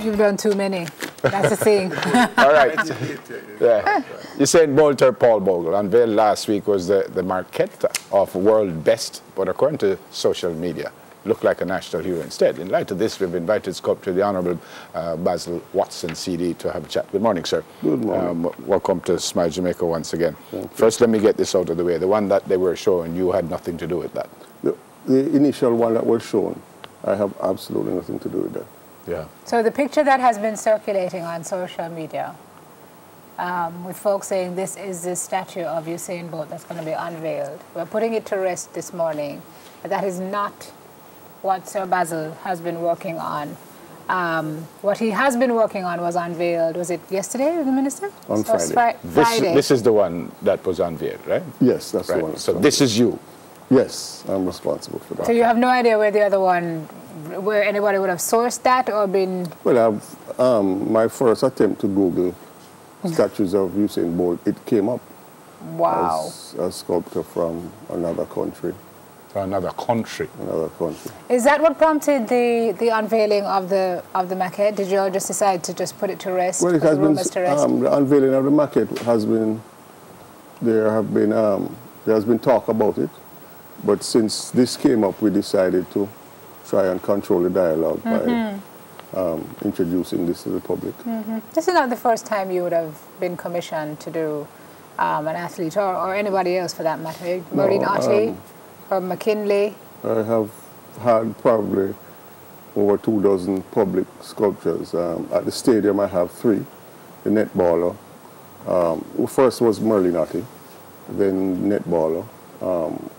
You've done too many. That's the thing. All right. Yeah. Usain Bolt or Paul Bogle unveiled last week was the maquette of world best, but according to social media, looked like a national hero instead. In light of this, we've invited sculptor the Honorable Basil Watson, CD, to have a chat. Good morning, sir. Good morning. Welcome to Smile Jamaica once again. First, let me get this out of the way. The one that they were showing, you had nothing to do with that. The initial one that was shown, I have absolutely nothing to do with that. Yeah. So the picture that has been circulating on social media, with folks saying this is the statue of Usain Bolt that's going to be unveiled. We're putting it to rest this morning. That is not what Sir Basil has been working on. What he has been working on was unveiled, was it yesterday, the Minister? On Friday. Friday. This is the one that was unveiled, right? Yes, that's the one. So this is you? Yes, I'm responsible for that. So you have no idea where the other one, where anybody would have sourced that or been... Well, my first attempt to Google statues of Usain Bolt, it came up. Wow. As a sculptor from another country. Another country. Another country. Is that what prompted the unveiling of the maquette? Did you all just decide to just put it to rest? Well, it has been, the unveiling of the maquette has been, there has been talk about it, but since this came up, we decided to try and control the dialogue by introducing this to the public. This is not the first time you would have been commissioned to do an athlete or anybody else for that matter. Maureen Otley or McKinley. I have had probably over 24 public sculptures. At the stadium I have 3. The netballer. First was Merlin Otley, then netballer,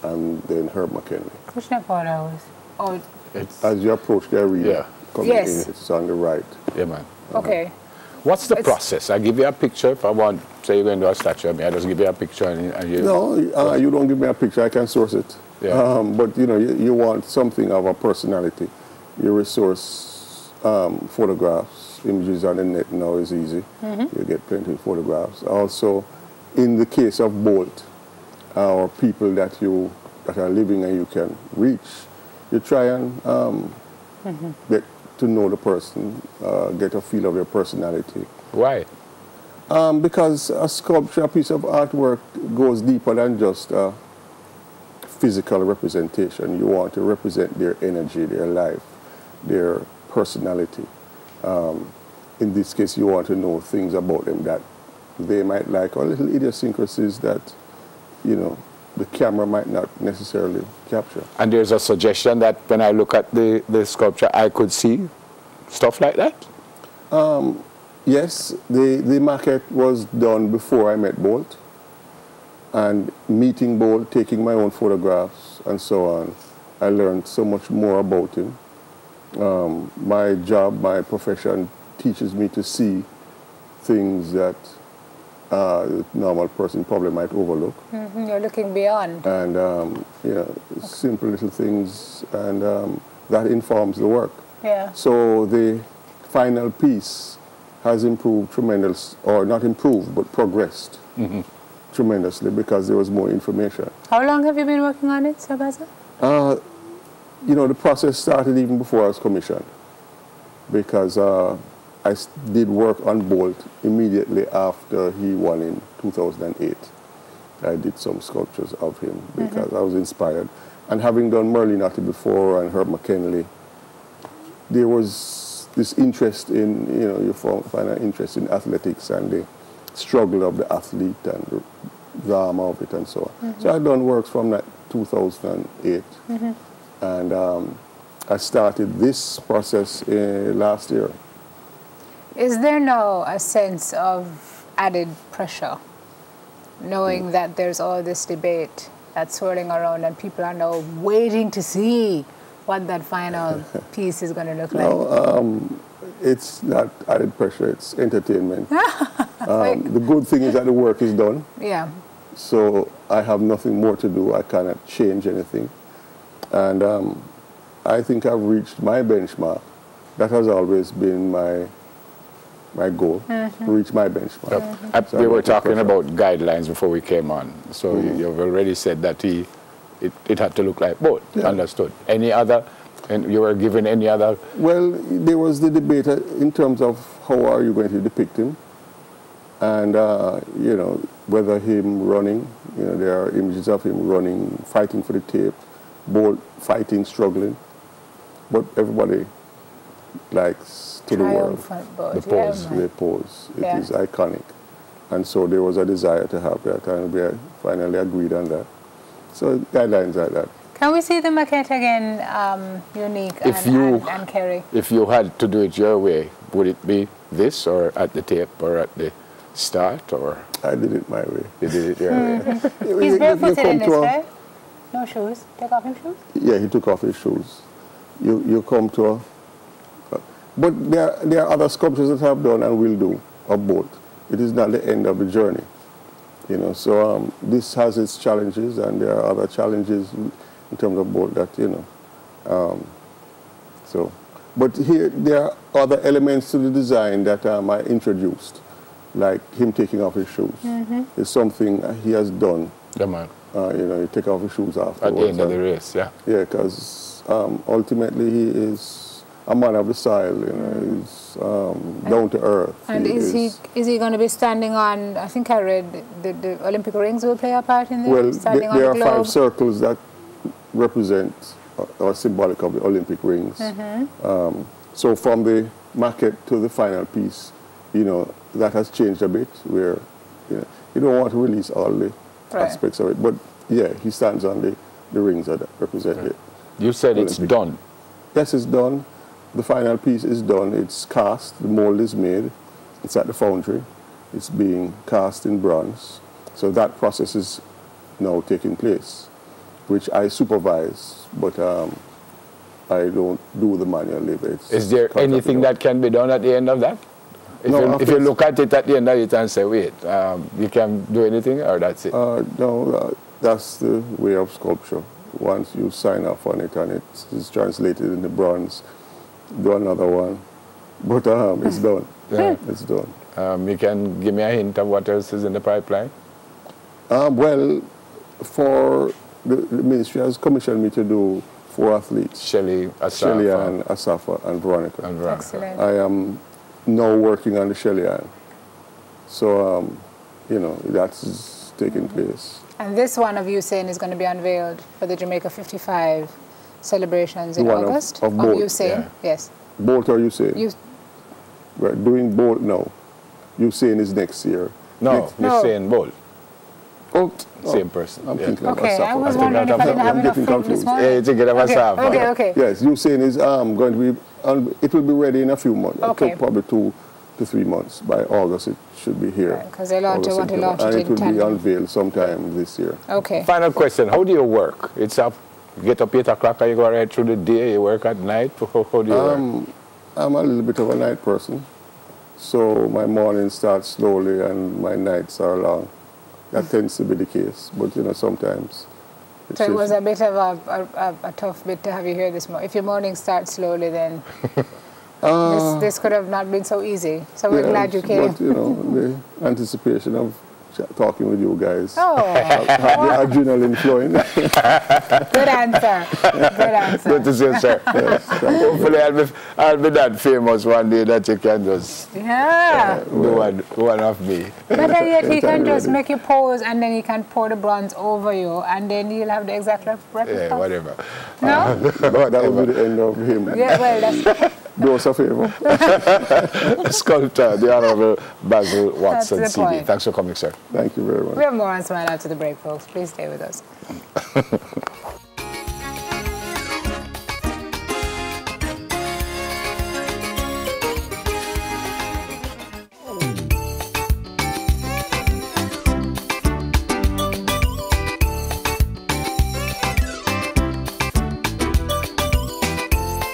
and then Herb McKinley. Which netballer was? Oh, as you approach the arena, coming in, it's on the right. Yeah, man. Okay. What's the process? I give you a picture. If I want, say you're going to do a statue of me, I just give you a picture and you... No, you don't give me a picture. I can source it. Yeah. But, you know, you want something of a personality. You resource photographs. Images on the net now is easy. You get plenty of photographs. Also, in the case of Bolt, or people that are living and you can reach, you try and get to know the person, get a feel of their personality. Why? Because a sculpture, a piece of artwork goes deeper than just a physical representation. You want to represent their energy, their life, their personality. In this case, you want to know things about them that they might like, or little idiosyncrasies that, you know, the camera might not necessarily capture. And there's a suggestion that when I look at the sculpture, I could see stuff like that? Yes, the maquette was done before I met Bolt. And meeting Bolt, taking my own photographs and so on, I learned so much more about him. My job, my profession teaches me to see things that the normal person probably might overlook. You're looking beyond. And, you know, simple little things, and that informs the work. Yeah. So the final piece has improved tremendous, or not improved, but progressed tremendously because there was more information. How long have you been working on it, Sir Basil? You know, the process started even before I was commissioned, because I did work on Bolt immediately after he won in 2008. I did some sculptures of him because I was inspired. And having done Merlin Otley before and Herb McKinley, there was this interest in, you know, you find an interest in athletics and the struggle of the athlete and the drama of it and so on. So I'd done works from that 2008. And I started this process last year. Is there now a sense of added pressure, knowing that there's all this debate that's swirling around and people are now waiting to see what that final piece is going to look like? No, it's not added pressure, it's entertainment. The good thing is that the work is done. Yeah. So I have nothing more to do. I cannot change anything. And I think I've reached my benchmark. That has always been my goal, to reach my benchmark. So we were talking about guidelines before we came on. So you've already said that it had to look like both. Understood. Any other And you were given any other? Well, there was the debate in terms of how are you going to depict him, and you know, whether him running. You know, there are images of him running, fighting for the tape, Bolt fighting, struggling, but everybody likes to the world The pose. The pose. It is iconic, and so there was a desire to have that, and we finally agreed on that. So guidelines like that. Can we see the maquette again, Unique and Kerry? If you had to do it your way, would it be this, or at the tape, or at the start, or? I did it my way. You did it your way. He's barefooted in this, right? No shoes. Take off his shoes? Yeah, he took off his shoes. You come to a... But there are other sculptures that I've done and will do of both. It is not the end of the journey. You know, so this has its challenges, and there are other challenges in terms of both that, you know. But here, there are other elements to the design that I introduced, like him taking off his shoes. It's something he has done. Yeah, man. You know, you take off his shoes afterwards. At the end of the race, yeah. Yeah, because ultimately he is a man of the soil, you know, he's down to earth. And is he going to be standing on, I think I read, the Olympic rings will play a part in there? Well, standing there on the are globe? 5 circles that represent or symbolic of the Olympic rings. So from the maquette to the final piece, you know, that has changed a bit, where you don't want to release all the aspects of it, but yeah, he stands on the rings that represent it. You said Olympic. It's done. Yes, it's done. The final piece is done. It's cast. The mold is made. It's at the foundry. It's being cast in bronze. So that process is now taking place, which I supervise, but I don't do the manual labor. Is there anything that can be done at the end of that? If you look at it at the end of it and say, wait, you can do anything, or that's it? No, that's the way of sculpture. Once you sign off on it and it is translated in the bronze, do another one. But it's done. Yeah. It's done. You can give me a hint of what else is in the pipeline? Well, for the ministry has commissioned me to do 4 athletes. Shelly, Asafa, and Veronica. Excellent. I am now working on the Shelly-Ann. So, you know, that's taking place. And this one of Usain is going to be unveiled for the Jamaica 55 celebrations in August? Of Bolt. Usain, yeah. yes. Bolt or Usain? We're doing Bolt now. Usain is next year. No, Usain Bolt. Oh, same person. I'm thinking of Okay, Asafa. I was wondering if I didn't have enough food this morning. Yeah, you're thinking of Asafa. Okay. Yes, Usain is going to be, it will be ready in a few months. Okay. It took probably 2 to 3 months. By August, it should be here. Because they want to launch it in and it will be tandem. unveiled sometime this year. Okay. Final question, how do you work? It's up, you get up 8 o'clock and you go right through the day, you work at night? How do you work? I'm a little bit of a night person. So my mornings start slowly and my nights are long. That tends to be the case, but you know, sometimes. So it was a bit of a tough bit to have you here this morning. If your morning starts slowly, then this could have not been so easy. So we're glad you came. But you know, the anticipation of talking with you guys. Oh. Have the adrenaline flowing. Good answer. Good answer. Good to see you, sir. Yes, hopefully I'll be that famous one day that you can just do one of me. Better yet, he can just make you pose and then he can pour the bronze over you and then you'll have the exact replica. Yeah, whatever. No? But that will be the end of him. Yeah, well, that's... Do us a favor. Sculptor, the Honorable Basil Watson, That's the CD. point. Thanks for coming, sir. Thank you very much. We have more on Smile After the Break, folks. Please stay with us.